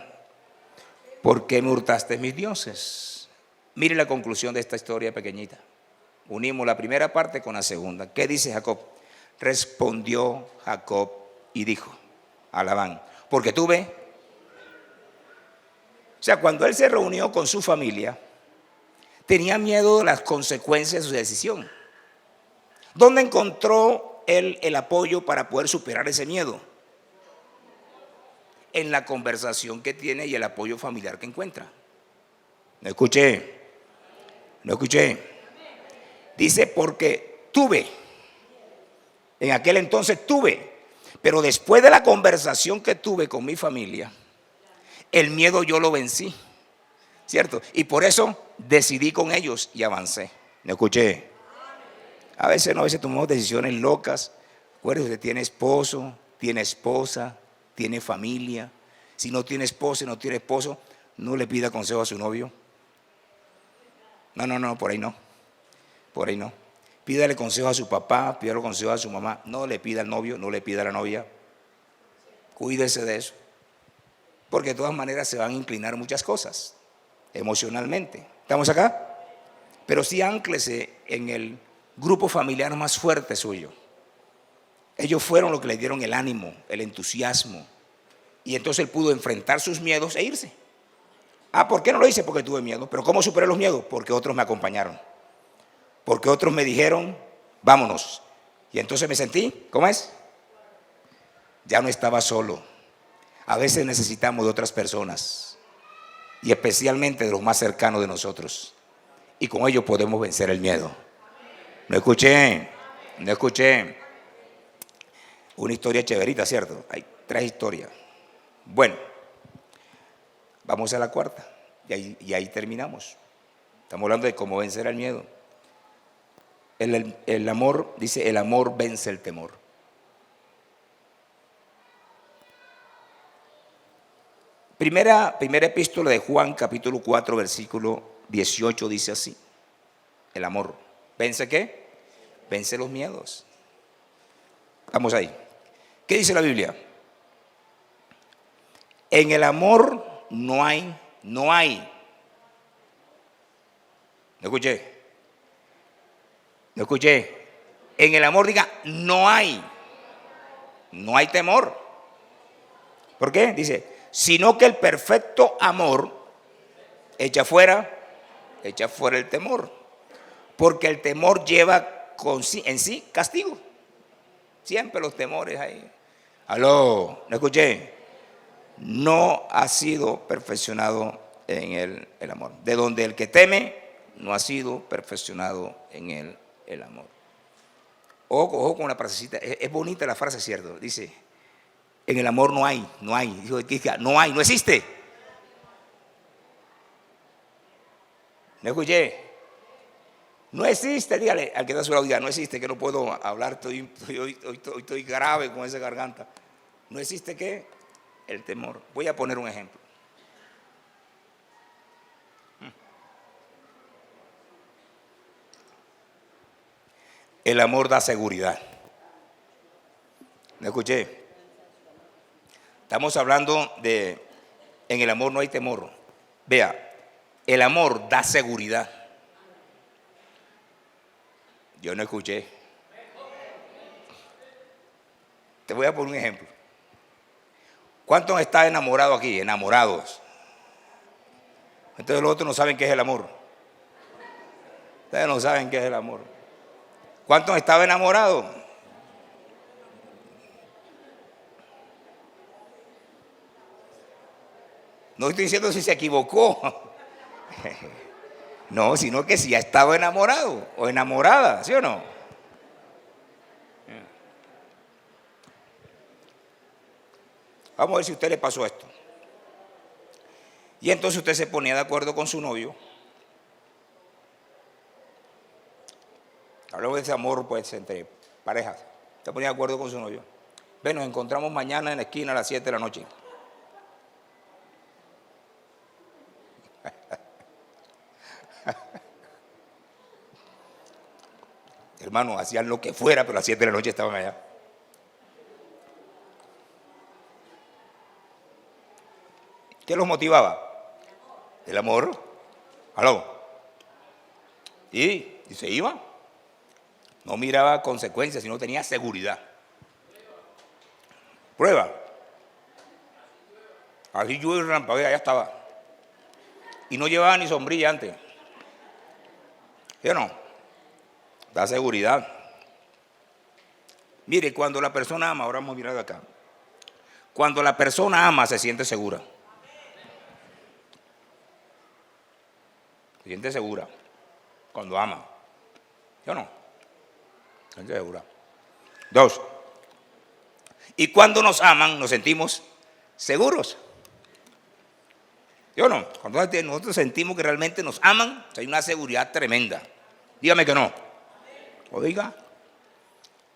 ¿Por qué me hurtaste mis dioses? Mire la conclusión de esta historia pequeñita. Unimos la primera parte con la segunda. ¿Qué dice Jacob? Respondió Jacob y dijo a Labán, porque tuve. O sea, cuando él se reunió con su familia, tenía miedo de las consecuencias de su decisión. ¿Dónde encontró él el apoyo para poder superar ese miedo? En la conversación que tiene y el apoyo familiar que encuentra. No escuché. Dice, porque tuve. En aquel entonces tuve. Pero después de la conversación que tuve con mi familia, el miedo yo lo vencí. ¿Cierto? Y por eso decidí con ellos y avancé. ¿Me escuché? A veces tomamos decisiones locas. Acuérdese, usted tiene esposo, tiene esposa, tiene familia. Si no tiene esposa y no tiene esposo, no le pida consejo a su novio. No, por ahí no. Pídale consejo a su papá, pídale consejo a su mamá. No le pida al novio, no le pida a la novia. Cuídese de eso. Porque de todas maneras se van a inclinar muchas cosas emocionalmente. ¿Estamos acá? Pero sí ánclese en el grupo familiar más fuerte suyo. Ellos fueron los que le dieron el ánimo, el entusiasmo. Y entonces él pudo enfrentar sus miedos e irse. ¿Por qué no lo hice? Porque tuve miedo. ¿Pero cómo superé los miedos? Porque otros me acompañaron. Porque otros me dijeron, vámonos. Y entonces me sentí, ¿cómo es? Ya no estaba solo. A veces necesitamos de otras personas. Y especialmente de los más cercanos de nosotros. Y con ellos podemos vencer el miedo. No escuché. Una historia chéverita, ¿cierto? Hay 3 historias. Bueno, vamos a la cuarta. Y ahí terminamos. Estamos hablando de cómo vencer el miedo. El amor, dice, el amor vence el temor. Primera epístola de Juan, capítulo 4, versículo 18, dice así. El amor. ¿Vence qué? Vence los miedos. Vamos ahí. ¿Qué dice la Biblia? En el amor no hay. ¿No escuché? En el amor diga, no hay temor. ¿Por qué? Dice, sino que el perfecto amor echa fuera el temor. Porque el temor lleva en sí castigo. Siempre los temores ahí. ¿No escuché? No ha sido perfeccionado en el amor. De donde el que teme no ha sido perfeccionado en el amor. Ojo con la frasecita. Es bonita la frase, ¿cierto? Dice, en el amor no hay. Dijo, no existe. ¿No escuché? No existe, dígale al que está a su lado, diga, no existe, que no puedo hablar, hoy estoy grave con esa garganta. No existe ¿qué? El temor. Voy a poner un ejemplo. El amor da seguridad. ¿Me escuché? Estamos hablando de, en el amor no hay temor. Vea, el amor da seguridad. Yo no escuché. Te voy a poner un ejemplo. ¿Cuántos están enamorados aquí? Enamorados. Entonces los otros no saben qué es el amor. Ustedes no saben qué es el amor. ¿Cuántos estaban enamorados? No estoy diciendo si se equivocó. No, sino que si ha estado enamorado o enamorada, ¿sí o no? Vamos a ver si a usted le pasó esto. Y entonces usted se ponía de acuerdo con su novio. Hablamos de ese amor pues entre parejas. Se ponía de acuerdo con su novio. Ven, nos encontramos mañana en la esquina a las 7 de la noche. Hermano, hacían lo que fuera, pero a las 7 de la noche estaban allá. ¿Qué los motivaba? El amor. ¿Aló? Y se iba. No miraba consecuencias, sino tenía seguridad. Prueba. Así llueve y relampaguea, ya estaba. Y no llevaba ni sombrilla antes. ¿Sí o no? Da seguridad. Mire, cuando la persona ama, ahora vamos a mirar de acá. Cuando la persona ama, se siente segura. Se siente segura. Cuando ama. ¿Sí o no? Se siente segura. 2. Y cuando nos aman, nos sentimos seguros. ¿Sí o no? Cuando nosotros sentimos que realmente nos aman, hay una seguridad tremenda. Dígame que no. Oiga,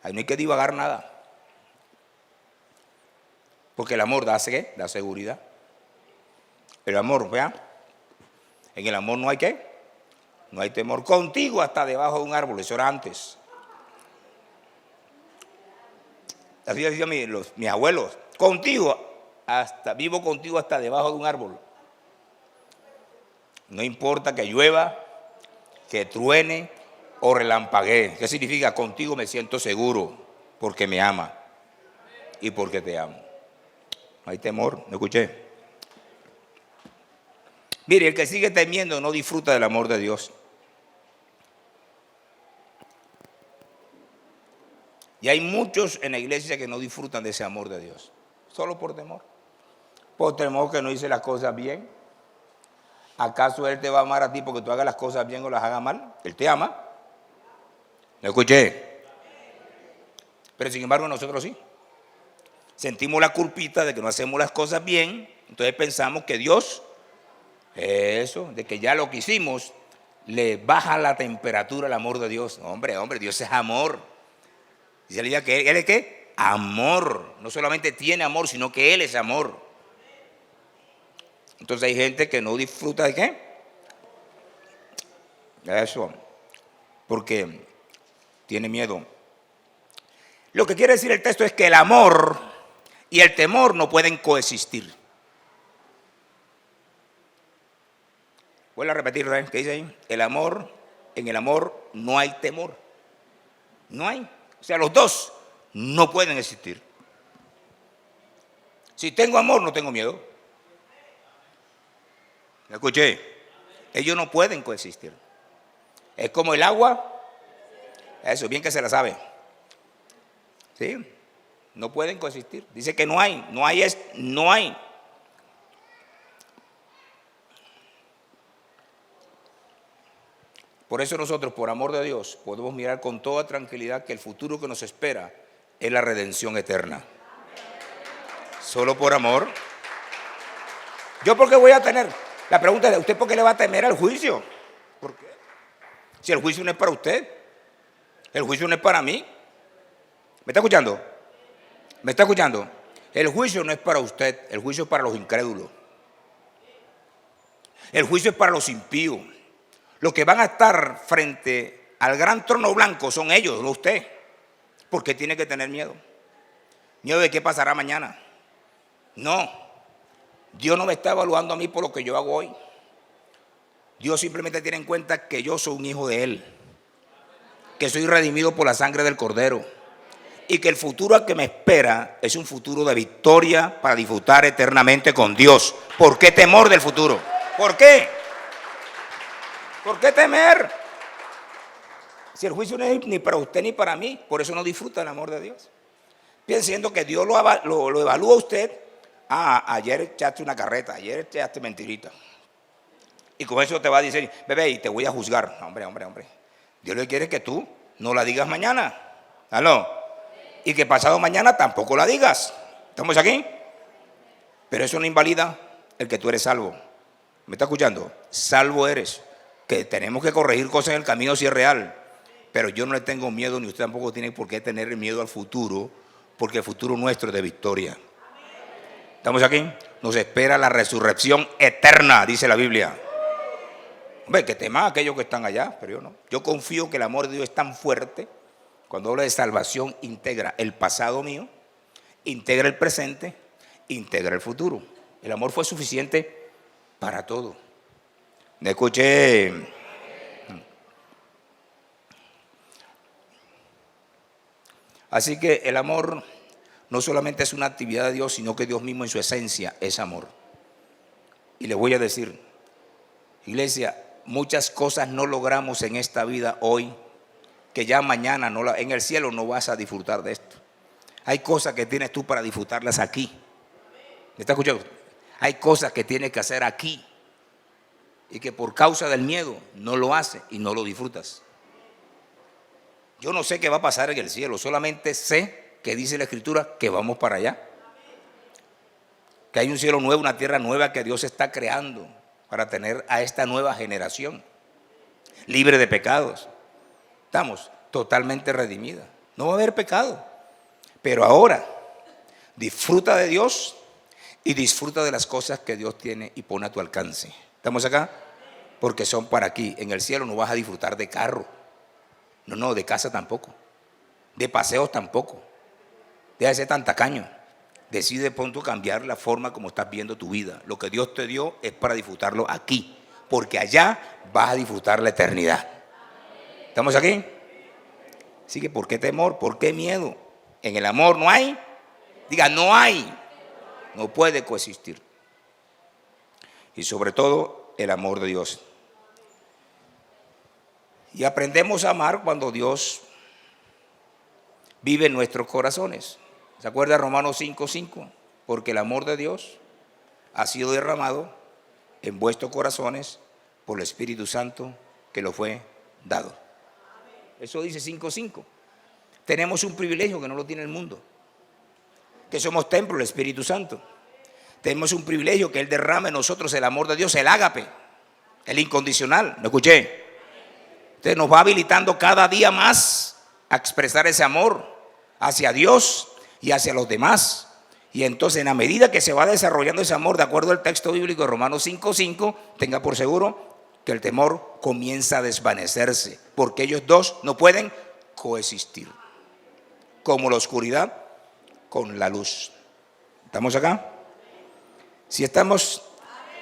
ahí no hay que divagar nada. Porque el amor da, ¿qué? Da seguridad. El amor, vea, en el amor no hay ¿qué? No hay temor. Contigo hasta debajo de un árbol, eso era antes. Así decían mis abuelos, vivo contigo hasta debajo de un árbol. No importa que llueva, que truene o relampaguee. ¿Qué significa? Contigo me siento seguro porque me ama y porque te amo. No hay temor, ¿me escuché? Mire, el que sigue temiendo no disfruta del amor de Dios. Y hay muchos en la iglesia que no disfrutan de ese amor de Dios, solo por temor. Por temor que no hice las cosas bien. ¿Acaso Él te va a amar a ti porque tú hagas las cosas bien o las hagas mal? Él te ama. ¿Me escuché? Pero sin embargo nosotros sí. Sentimos la culpita de que no hacemos las cosas bien. Entonces pensamos que Dios, de que ya lo que hicimos, le baja la temperatura al amor de Dios. Hombre, Dios es amor. Dice la Biblia que Él es ¿qué? Amor. No solamente tiene amor, sino que Él es amor. Entonces hay gente que no disfruta de ¿qué? Eso. Porque tiene miedo. Lo que quiere decir el texto es que el amor y el temor no pueden coexistir. Vuelvo a repetir, ¿verdad? ¿Qué dice ahí? En el amor no hay temor. No hay. O sea, los dos no pueden existir. Si tengo amor, no tengo miedo. ¿Me escuché? Ellos no pueden coexistir. Es como el agua. Eso, bien que se la sabe. ¿Sí? No pueden coexistir. Dice que no hay. No hay. Por eso nosotros, por amor de Dios, podemos mirar con toda tranquilidad que el futuro que nos espera es la redención eterna. Solo por amor. ¿Yo por qué voy a tener? La pregunta es, ¿usted por qué le va a temer al juicio? ¿Por qué? Si el juicio no es para usted, el juicio no es para mí. ¿Me está escuchando? ¿Me está escuchando? El juicio no es para usted, el juicio es para los incrédulos. El juicio es para los impíos. Los que van a estar frente al gran trono blanco son ellos, no usted. ¿Por qué tiene que tener miedo? ¿Miedo de qué pasará mañana? No. Dios no me está evaluando a mí por lo que yo hago hoy. Dios simplemente tiene en cuenta que yo soy un hijo de Él, que soy redimido por la sangre del Cordero y que el futuro que me espera es un futuro de victoria para disfrutar eternamente con Dios. ¿Por qué temor del futuro? ¿Por qué? ¿Por qué temer? Si el juicio no es ni para usted ni para mí, por eso no disfruta el amor de Dios. Piensiendo que Dios lo evalúa a usted. Ayer echaste una carreta, ayer echaste mentirita. Y con eso te va a decir, bebé, y te voy a juzgar. Hombre. Dios le quiere que tú no la digas mañana. ¿Aló? Y que pasado mañana tampoco la digas. ¿Estamos aquí? Pero eso no invalida el que tú eres salvo. ¿Me está escuchando? Salvo eres. Que tenemos que corregir cosas en el camino si es real. Pero yo no le tengo miedo, ni usted tampoco tiene por qué tener miedo al futuro, porque el futuro nuestro es de victoria. ¿Estamos aquí? Nos espera la resurrección eterna, dice la Biblia. Hombre, que teman aquellos que están allá, pero yo no. Yo confío que el amor de Dios es tan fuerte. Cuando habla de salvación, integra el pasado mío, integra el presente, integra el futuro. El amor fue suficiente para todo. Me escuché. Así que el amor no solamente es una actividad de Dios, sino que Dios mismo en su esencia es amor. Y les voy a decir, iglesia, muchas cosas no logramos en esta vida hoy, que ya mañana en el cielo no vas a disfrutar de esto. Hay cosas que tienes tú para disfrutarlas aquí. ¿Me está escuchando? Hay cosas que tienes que hacer aquí y que por causa del miedo no lo haces y no lo disfrutas. Yo no sé qué va a pasar en el cielo, solamente sé que dice la Escritura que vamos para allá. Que hay un cielo nuevo, una tierra nueva que Dios está creando para tener a esta nueva generación libre de pecados. Estamos totalmente redimida. No va a haber pecado. Pero ahora disfruta de Dios y disfruta de las cosas que Dios tiene y pone a tu alcance. ¿Estamos acá? Porque son para aquí. En el cielo no vas a disfrutar de carro. No, de casa tampoco. De paseos tampoco. Deja de ser tan tacaño. Decide de pronto cambiar la forma como estás viendo tu vida. Lo que Dios te dio es para disfrutarlo aquí. Porque allá vas a disfrutar la eternidad. ¿Estamos aquí? Así que ¿por qué temor? ¿Por qué miedo? En el amor no hay. Diga, no hay. No puede coexistir. Y sobre todo el amor de Dios. Y aprendemos a amar cuando Dios vive en nuestros corazones. ¿Se acuerda Romanos 5:5? Porque el amor de Dios ha sido derramado en vuestros corazones por el Espíritu Santo que lo fue dado. Eso dice 5:5. Tenemos un privilegio que no lo tiene el mundo, que somos templo del Espíritu Santo. Tenemos un privilegio que Él derrama en nosotros el amor de Dios, el ágape, el incondicional. ¿Me escuché? Entonces nos va habilitando cada día más a expresar ese amor hacia Dios y hacia los demás. Y entonces en la medida que se va desarrollando ese amor, de acuerdo al texto bíblico de Romanos 5:5, tenga por seguro que el temor comienza a desvanecerse, porque ellos dos no pueden coexistir, como la oscuridad con la luz. ¿Estamos acá? Si estamos,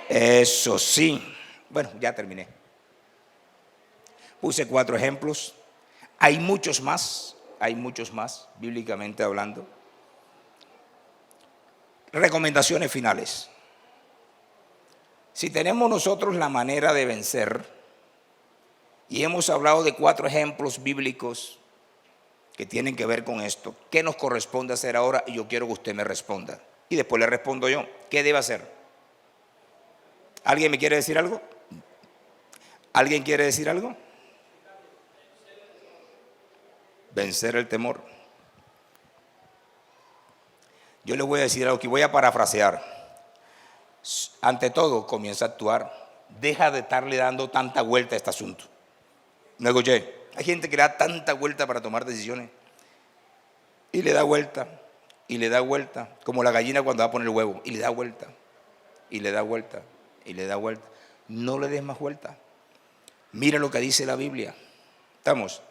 eso sí. Bueno, ya terminé. Puse 4 ejemplos. Hay muchos más, bíblicamente hablando. Recomendaciones finales. Si tenemos nosotros la manera de vencer, y hemos hablado de 4 ejemplos bíblicos que tienen que ver con esto, ¿qué nos corresponde hacer ahora? Y yo quiero que usted me responda. Y después le respondo yo. ¿Qué debe hacer? ¿Alguien me quiere decir algo? ¿Alguien quiere decir algo? Vencer el temor. Yo le voy a decir algo que voy a parafrasear. Ante todo, comienza a actuar. Deja de estarle dando tanta vuelta a este asunto. ¿Me escuché? Hay gente que le da tanta vuelta para tomar decisiones. Y le da vuelta. y le da vuelta, como la gallina cuando va a poner el huevo, y le da vuelta, y le da vuelta, y le da vuelta. No le des más vuelta. Mira lo que dice la Biblia. Estamos.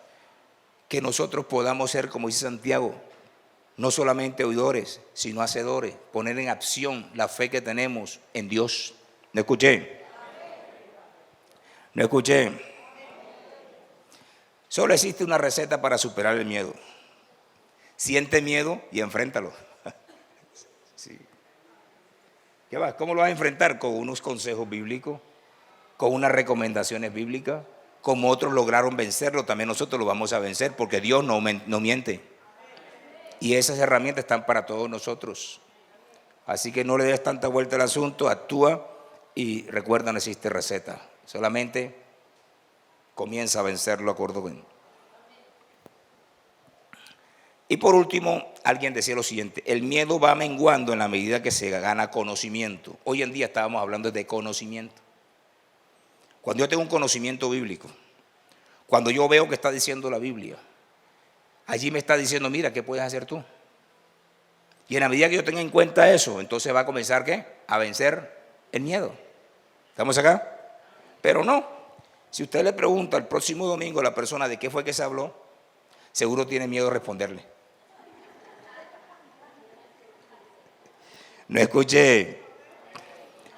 Que nosotros podamos ser, como dice Santiago, no solamente oidores, sino hacedores, poner en acción la fe que tenemos en Dios. ¿No escuché? ¿No escuché? Solo existe una receta para superar el miedo. Siente miedo y enfréntalo. Sí. ¿Qué va? ¿Cómo lo vas a enfrentar? Con unos consejos bíblicos, con unas recomendaciones bíblicas. Como otros lograron vencerlo, también nosotros lo vamos a vencer, porque Dios no miente. Y esas herramientas están para todos nosotros. Así que no le des tanta vuelta al asunto, actúa y recuerda, no existe receta. Solamente comienza a vencerlo, acuerdo con. Y por último, alguien decía lo siguiente: el miedo va menguando en la medida que se gana conocimiento. Hoy en día estábamos hablando de conocimiento. Cuando yo tengo un conocimiento bíblico, cuando yo veo que está diciendo la Biblia, allí me está diciendo, mira, ¿qué puedes hacer tú? Y en la medida que yo tenga en cuenta eso, entonces va a comenzar, ¿qué? A vencer el miedo. ¿Estamos acá? Pero no. Si usted le pregunta el próximo domingo a la persona de qué fue que se habló, seguro tiene miedo de responderle. No escuché.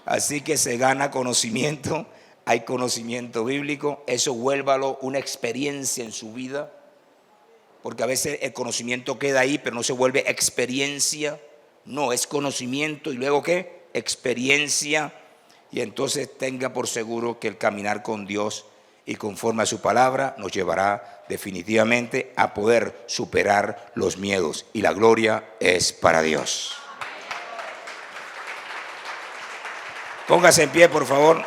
Así que se gana conocimiento. Hay conocimiento bíblico, eso vuélvalo una experiencia en su vida, porque a veces el conocimiento queda ahí, pero no se vuelve experiencia. No, es conocimiento y luego ¿qué? Experiencia. Y entonces tenga por seguro que el caminar con Dios y conforme a su palabra nos llevará definitivamente a poder superar los miedos. Y la gloria es para Dios. Póngase en pie, por favor.